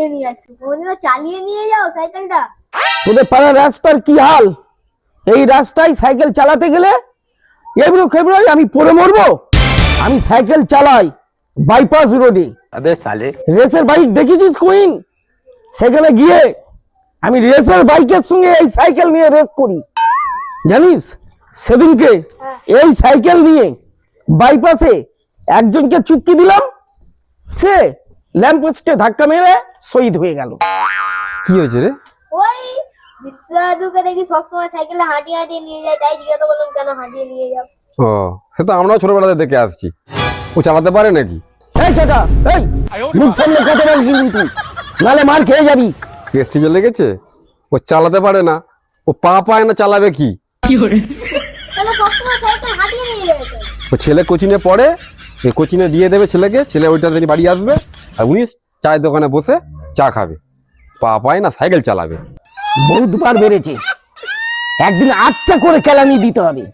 চালিয়ে নিয়ে যাচ্ছি, কোনদিনও চালিয়ে নিয়ে যাও সাইকেলটা। তোদের পাড়ার রাস্তার কি হাল? এই রাস্তায় সাইকেল চালাতে গেলে এবড়ো খেবড়ো আমি পড়ে মরবো। আমি সাইকেল চালাই বাইপাস রোডে। अबे साले রেসের বাইক দেখেছিস কুইন? সেখানে গিয়ে আমি রেসের বাইকের সঙ্গে এই সাইকেল নিয়ে রেস করি। জানিস সেদিনকে এই সাইকেল নিয়ে বাইপাসে একজনকে চুক্তি দিলাম, সে ল্যাম্পপোস্টে ধাক্কা মেরে শহীদ হয়ে গেল। কি হয়েছে রে? ওই বিশ্বকে দেখি সবসময় সাইকেলে হাঁটিয়ে হাঁটিয়ে নিয়ে যায়, তাই জিজ্ঞাসা করলাম কেন হাঁটিয়ে নিয়ে যাও। ও, সে তো আমরাও ছোটবেলাতে দেখে আসছি। ও চালাতে পারে নাকি? এই চাচা, এই মুখ সামনে কথা বলবি কিন্তু, নালে মার খেয়ে যাবি। টেস্টিজে লেগেছে? ও চালাতে পারে না, ও পা পায় না, চালাবে কি? তাহলে সবসময় সাইকেল হাঁটিয়ে নিয়ে যাবে তো। ও ছেলে কোচিনে পড়ে, এই কোচিনে দিয়ে দেবে ছেলেকে, ছেলে ওইটা দিয়ে বাড়ি আসবে, আর উনি চায়ের দোকানে বসে চা খাবে। পা পায় না, সাইকেল চালাবে। বহুতবার বেড়েছে, একদিন আচ্ছা করে কেলানি দিতে হবে।